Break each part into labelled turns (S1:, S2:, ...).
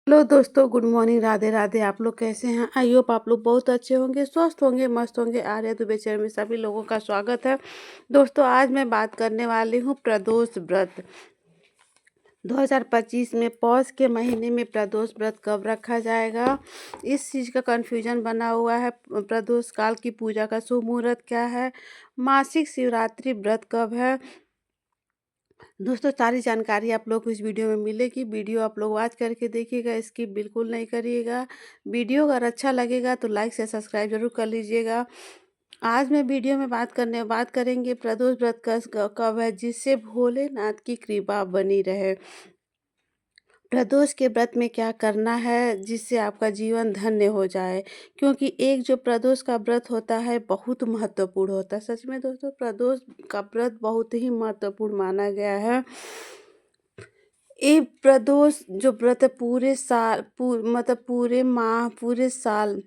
S1: Hello दोस्तों, good morning, Radhe Radhe. आप लोग कैसे हैं? आई होप आप लोग बहुत अच्छे होंगे, स्वस्थ होंगे, मस्त होंगे। आर्या दुबे चैनल में सभी लोगों का स्वागत है। दोस्तों, आज मैं बात करने वाली हूँ प्रदोष व्रत। 2025 में पौष के महीने में प्रदोष व्रत कब रखा जाएगा, इस चीज़ का कन्फ्यूजन बना हुआ है। प्रदोष काल की पूजा का शुभ मुहूर्त क्या है, मासिक शिवरात्रि व्रत कब है। दोस्तों, सारी जानकारी आप लोग को इस वीडियो में मिलेगी। वीडियो आप लोग वॉच करके देखिएगा, स्किप बिल्कुल नहीं करिएगा। वीडियो अगर अच्छा लगेगा तो लाइक से सब्सक्राइब जरूर कर लीजिएगा। आज मैं वीडियो में बात करेंगे प्रदोष व्रत कब है, जिससे भोलेनाथ की कृपा बनी रहे। प्रदोष के व्रत में क्या करना है जिससे आपका जीवन धन्य हो जाए, क्योंकि एक जो प्रदोष का व्रत होता है बहुत महत्वपूर्ण होता है। सच में दोस्तों, प्रदोष का व्रत बहुत ही महत्वपूर्ण माना गया है। ये प्रदोष जो व्रत है पूरे साल मतलब पूरे माह पूरे साल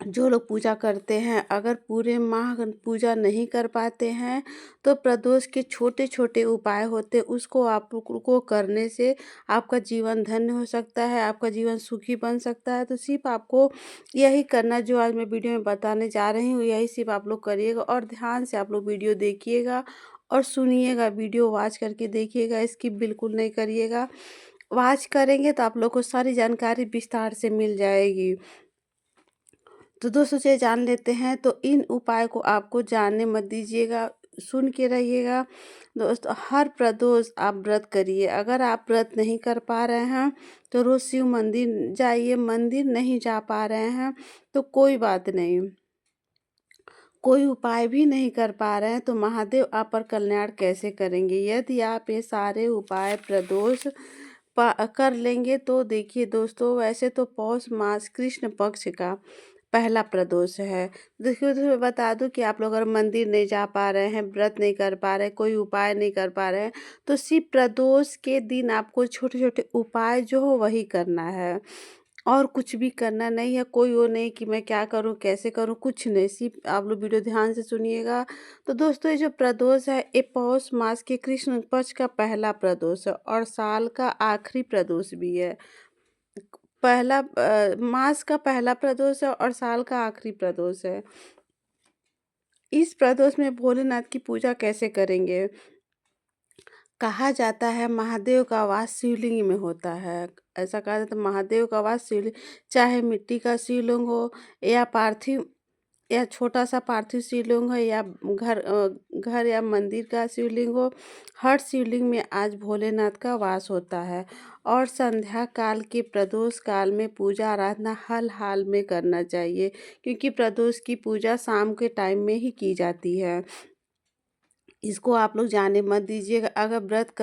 S1: जो लोग पूजा करते हैं, अगर पूरे माह अगर पूजा नहीं कर पाते हैं तो प्रदोष के छोटे छोटे उपाय होते हैं, उसको आप लोग को करने से आपका जीवन धन्य हो सकता है, आपका जीवन सुखी बन सकता है। तो सिर्फ आपको यही करना जो आज मैं वीडियो में बताने जा रही हूँ, यही सिर्फ आप लोग करिएगा और ध्यान से आप लोग वीडियो देखिएगा और सुनिएगा। वीडियो वॉच करके देखिएगा, स्किप बिल्कुल नहीं करिएगा। वॉच करेंगे तो आप लोग को सारी जानकारी विस्तार से मिल जाएगी। तो दोस्तों, चलिए जान लेते हैं। तो इन उपाय को आपको जानने मत दीजिएगा, सुन के रहिएगा। दोस्तों, हर प्रदोष आप व्रत करिए। अगर आप व्रत नहीं कर पा रहे हैं तो रोज शिव मंदिर जाइए। मंदिर नहीं जा पा रहे हैं तो कोई बात नहीं, कोई उपाय भी नहीं कर पा रहे हैं तो महादेव आप पर कल्याण कैसे करेंगे। यदि आप ये सारे उपाय प्रदोष कर लेंगे तो देखिए दोस्तों, वैसे तो पौष मास कृष्ण पक्ष का पहला प्रदोष है। देखिए तो मैं बता दूं कि आप लोग अगर मंदिर नहीं जा पा रहे हैं, व्रत नहीं कर पा रहे हैं, कोई उपाय नहीं कर पा रहे हैं, तो सिर्फ प्रदोष के दिन आपको छोटे छोटे उपाय जो हो वही करना है और कुछ भी करना नहीं है। कोई वो नहीं कि मैं क्या करूं, कैसे करूं, कुछ नहीं। सिर्फ आप लोग वीडियो ध्यान से सुनिएगा। तो दोस्तों, ये जो प्रदोष है ये पौष मास के कृष्ण पक्ष का पहला प्रदोष है और साल का आखिरी प्रदोष भी है। मास का पहला प्रदोष है और साल का आखिरी प्रदोष है। इस प्रदोष में भोलेनाथ की पूजा कैसे करेंगे? कहा जाता है महादेव का वास शिवलिंग में होता है। ऐसा कहा जाता है महादेव का वास शिवलिंग, चाहे मिट्टी का शिवलिंग हो या पार्थिव या छोटा सा पार्थिव शिवलिंग हो या घर या मंदिर का शिवलिंग हो, हर शिवलिंग में आज भोलेनाथ का वास होता है। और संध्या काल के प्रदोष काल में पूजा आराधना हर हाल में करना चाहिए, क्योंकि प्रदोष की पूजा शाम के टाइम में ही की जाती है। इसको आप लोग जाने मत दीजिएगा। अगर व्रत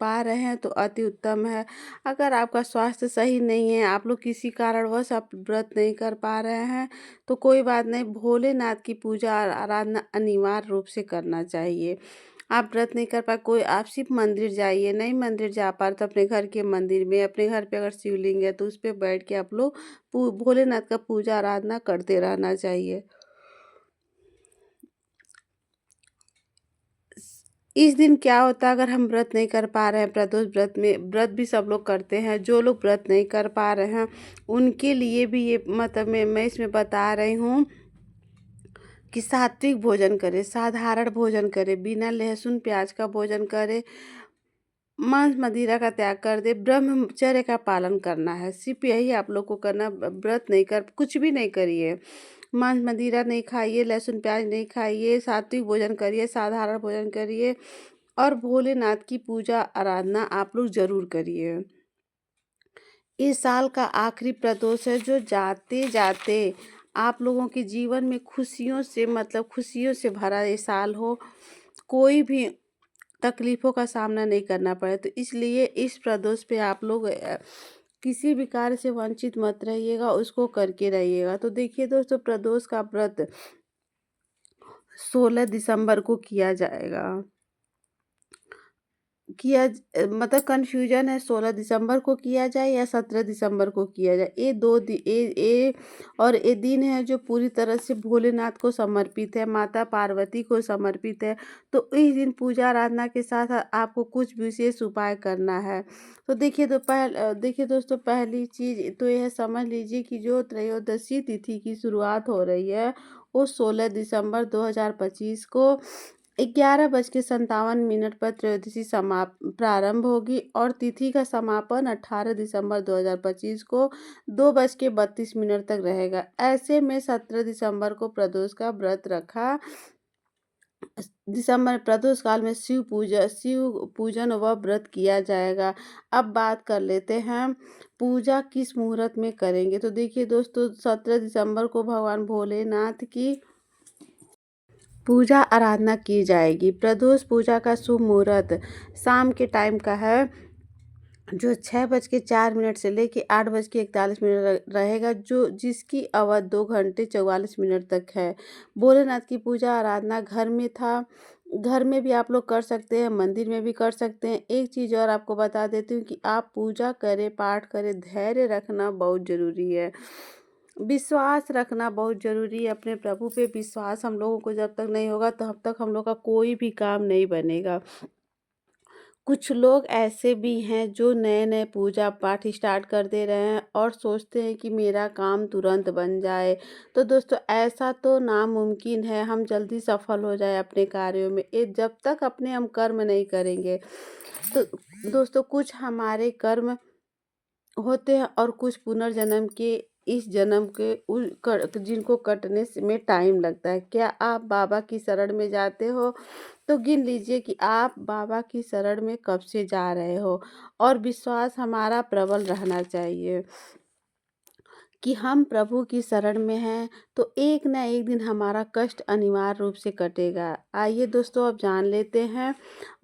S1: पा रहे हैं तो अति उत्तम है। अगर आपका स्वास्थ्य सही नहीं है, आप लोग किसी कारणवश आप व्रत नहीं कर पा रहे हैं, तो कोई बात नहीं, भोलेनाथ की पूजा और आराधना अनिवार्य रूप से करना चाहिए। आप व्रत नहीं कर पाए, कोई आप सिर्फ मंदिर जाइए। नहीं मंदिर जा पा रहे तो अपने घर के मंदिर में, अपने घर पे अगर शिवलिंग है तो उस पे बैठ के आप लोग भोलेनाथ का पूजा आराधना करते रहना चाहिए। इस दिन क्या होता है, अगर हम व्रत नहीं कर पा रहे हैं, प्रदोष व्रत में व्रत भी सब लोग करते हैं, जो लोग व्रत नहीं कर पा रहे हैं उनके लिए भी ये मतलब मैं इसमें बता रही हूँ कि सात्विक भोजन करें, साधारण भोजन करें, बिना लहसुन प्याज का भोजन करें, मांस मदिरा का त्याग कर दे, ब्रह्मचर्य का पालन करना है। सिर्फ यही आप लोग को करना। व्रत नहीं कर, कुछ भी नहीं करिए। मांस मदिरा नहीं खाइए, लहसुन प्याज नहीं खाइए, सात्विक भोजन करिए, साधारण भोजन करिए और भोलेनाथ की पूजा आराधना आप लोग जरूर करिए। इस साल का आखिरी प्रदोष है, जो जाते जाते आप लोगों के जीवन में खुशियों से मतलब खुशियों से भरा ये साल हो, कोई भी तकलीफ़ों का सामना नहीं करना पड़े। तो इसलिए इस प्रदोष पे आप लोग किसी भी कार्य से वंचित मत रहिएगा, उसको करके रहिएगा। तो देखिए दोस्तों, प्रदोष का व्रत 16 दिसंबर को किया जाएगा। मतलब कन्फ्यूजन है 16 दिसंबर को किया जाए या 17 दिसंबर को किया जाए। ये 2 दि ये और ये दिन है जो पूरी तरह से भोलेनाथ को समर्पित है, माता पार्वती को समर्पित है। तो इस दिन पूजा आराधना के साथ आपको कुछ विशेष उपाय करना है। तो देखिए दोस्तों, पहली चीज़ तो यह समझ लीजिए कि जो त्रयोदशी तिथि की शुरुआत हो रही है, वो 16 दिसंबर 2025 को 11:57 पर त्रयोदशी प्रारंभ होगी और तिथि का समापन 18 दिसंबर 2025 को 2:32 तक रहेगा। ऐसे में 17 दिसंबर को प्रदोष का व्रत रखा। दिसंबर प्रदोष काल में शिव पूजन व व्रत किया जाएगा। अब बात कर लेते हैं पूजा किस मुहूर्त में करेंगे। तो देखिए दोस्तों, 17 दिसंबर को भगवान भोलेनाथ की पूजा आराधना की जाएगी। प्रदोष पूजा का शुभ मुहूर्त शाम के टाइम का है, जो 6:04 से लेके 8:41 रहेगा, जो जिसकी अवधि 2 घंटे 44 मिनट तक है। भोलेनाथ की पूजा आराधना घर में भी आप लोग कर सकते हैं, मंदिर में भी कर सकते हैं। एक चीज़ और आपको बता देती हूँ कि आप पूजा करें, पाठ करें, धैर्य रखना बहुत ज़रूरी है। विश्वास रखना बहुत ज़रूरी है। अपने प्रभु पे विश्वास हम लोगों को जब तक नहीं होगा, तब तक हम लोग का कोई भी काम नहीं बनेगा। कुछ लोग ऐसे भी हैं जो नए-नए पूजा पाठ स्टार्ट कर दे रहे हैं और सोचते हैं कि मेरा काम तुरंत बन जाए। तो दोस्तों, ऐसा तो नामुमकिन है, हम जल्दी सफल हो जाएँ अपने कार्यों में। ये जब तक अपने हम कर्म नहीं करेंगे। तो दोस्तों, कुछ हमारे कर्म होते हैं और कुछ पुनर्जन्म के इस जन्म के जिनको कटने में टाइम लगता है। क्या आप बाबा की शरण में जाते हो? तो गिन लीजिए कि आप बाबा की शरण में कब से जा रहे हो। और विश्वास हमारा प्रबल रहना चाहिए कि हम प्रभु की शरण में हैं, तो एक ना एक दिन हमारा कष्ट अनिवार्य रूप से कटेगा। आइए दोस्तों, अब जान लेते हैं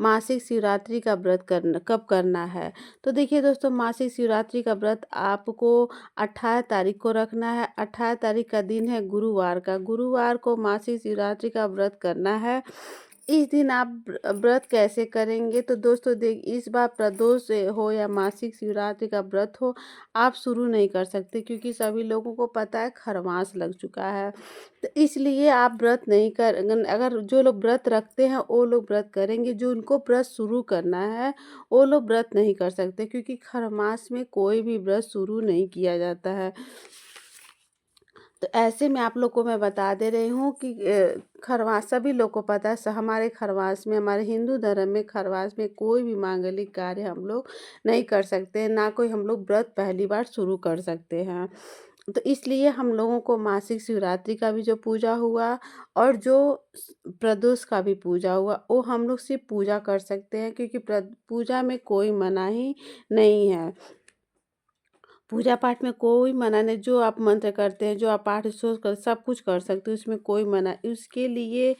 S1: मासिक शिवरात्रि का व्रत कब करना है। तो देखिए दोस्तों, मासिक शिवरात्रि का व्रत आपको 18 तारीख को रखना है। 18 तारीख का दिन है गुरुवार का। गुरुवार को मासिक शिवरात्रि का व्रत करना है। इस दिन आप व्रत कैसे करेंगे? तो दोस्तों, इस बार प्रदोष हो या मासिक शिवरात्रि का व्रत हो, आप शुरू नहीं कर सकते, क्योंकि सभी लोगों को पता है खरमास लग चुका है। तो इसलिए आप व्रत नहीं कर अगर जो लोग व्रत रखते हैं वो लोग व्रत करेंगे, जो उनको व्रत शुरू करना है वो लोग व्रत नहीं कर सकते, क्योंकि खरमास में कोई भी व्रत शुरू नहीं किया जाता है। तो ऐसे में आप लोग को मैं बता दे रही हूँ कि खरवास सभी लोग को पता है। हमारे खरवास में, हमारे हिंदू धर्म में खरवास में कोई भी मांगलिक कार्य हम लोग नहीं कर सकते हैं, ना कोई हम लोग व्रत पहली बार शुरू कर सकते हैं। तो इसलिए हम लोगों को मासिक शिवरात्रि का भी जो पूजा हुआ और जो प्रदोष का भी पूजा हुआ, वो हम लोग सिर्फ पूजा कर सकते हैं, क्योंकि पूजा में कोई मनाही नहीं है। पूजा पाठ में कोई मना नहीं, जो आप मंत्र करते हैं, जो आप पाठ स्रोत कर सब कुछ कर सकते हो, उसमें कोई मना उसके लिए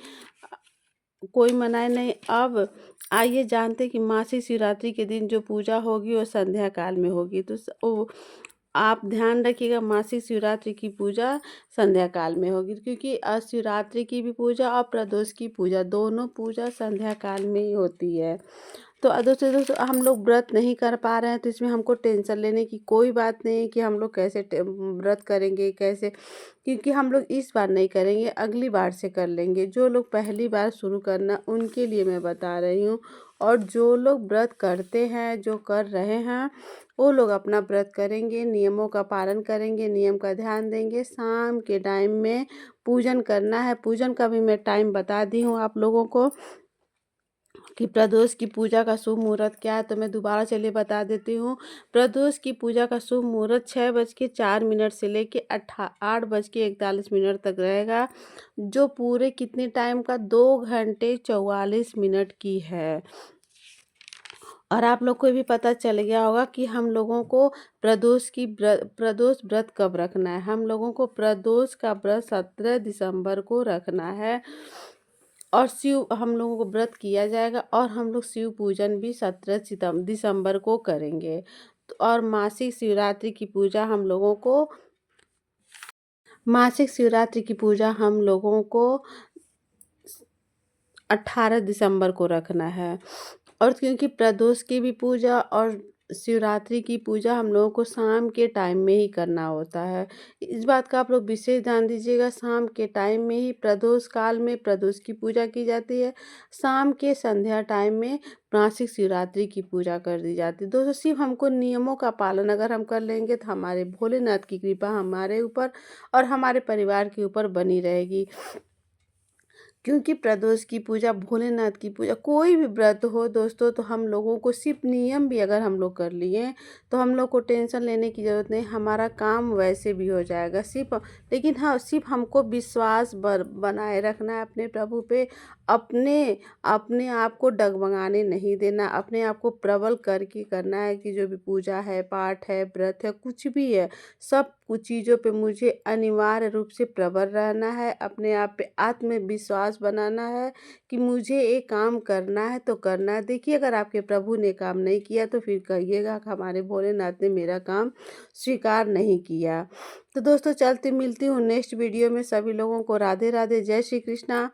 S1: कोई मनाही नहीं। अब आइए जानते हैं कि मासिक शिवरात्रि के दिन जो पूजा होगी वो संध्या काल में होगी। तो आप ध्यान रखिएगा, मासिक शिवरात्रि की पूजा संध्या काल में होगी, क्योंकि शिवरात्रि की भी पूजा और प्रदोष की पूजा, दोनों पूजा संध्या काल में ही होती है। तो दोस्तों, हम लोग व्रत नहीं कर पा रहे हैं, तो इसमें हमको टेंशन लेने की कोई बात नहीं है कि हम लोग कैसे व्रत करेंगे कैसे, क्योंकि हम लोग इस बार नहीं करेंगे, अगली बार से कर लेंगे। जो लोग पहली बार शुरू करना, उनके लिए मैं बता रही हूँ। और जो लोग व्रत करते हैं, जो कर रहे हैं, वो लोग अपना व्रत करेंगे, नियमों का पालन करेंगे, नियम का ध्यान देंगे। शाम के टाइम में पूजन करना है। पूजन का भी मैं टाइम बता दी हूँ आप लोगों को कि प्रदोष की पूजा का शुभ मुहूर्त क्या है, तो मैं दोबारा चलिए बता देती हूँ। प्रदोष की पूजा का शुभ मुहूर्त 6:04 से लेके 8:41 तक रहेगा, जो पूरे कितने टाइम का 2 घंटे 44 मिनट की है। और आप लोग को भी पता चल गया होगा कि हम लोगों को प्रदोष व्रत कब रखना है। हम लोगों को प्रदोष का व्रत 17 दिसंबर को रखना है और हम लोगों को व्रत किया जाएगा और हम लोग शिव पूजन भी 17 दिसंबर को करेंगे। और मासिक शिवरात्रि की पूजा हम लोगों को 18 दिसंबर को रखना है। और क्योंकि प्रदोष की भी पूजा और शिवरात्रि की पूजा हम लोगों को शाम के टाइम में ही करना होता है। इस बात का आप लोग विशेष ध्यान दीजिएगा, शाम के टाइम में ही प्रदोष काल में प्रदोष की पूजा की जाती है। शाम के संध्या टाइम में मासिक शिवरात्रि की पूजा कर दी जाती है। दोस्तों सिर्फ़ हमको नियमों का पालन अगर हम कर लेंगे तो हमारे भोलेनाथ की कृपा हमारे ऊपर और हमारे परिवार के ऊपर बनी रहेगी। क्योंकि प्रदोष की पूजा, भोलेनाथ की पूजा, कोई भी व्रत हो दोस्तों, तो हम लोगों को सिर्फ़ नियम भी अगर हम लोग कर लिए, तो हम लोग को टेंशन लेने की ज़रूरत नहीं, हमारा काम वैसे भी हो जाएगा। लेकिन हाँ, सिर्फ़ हमको विश्वास बनाए रखना है अपने प्रभु पे, अपने अपने आप को डगमगाने नहीं देना, अपने आप को प्रबल करके करना है कि जो भी पूजा है, पाठ है, व्रत है, कुछ भी है, सब कुछ चीज़ों पे मुझे अनिवार्य रूप से प्रबल रहना है, अपने आप पे आत्मविश्वास बनाना है कि मुझे ये काम करना है तो करना है। देखिए अगर आपके प्रभु ने काम नहीं किया तो फिर कहिएगा कि हमारे भोलेनाथ ने मेरा काम स्वीकार नहीं किया। तो दोस्तों चलती मिलती हूँ नेक्स्ट वीडियो में, सभी लोगों को राधे राधे, जय श्री कृष्णा।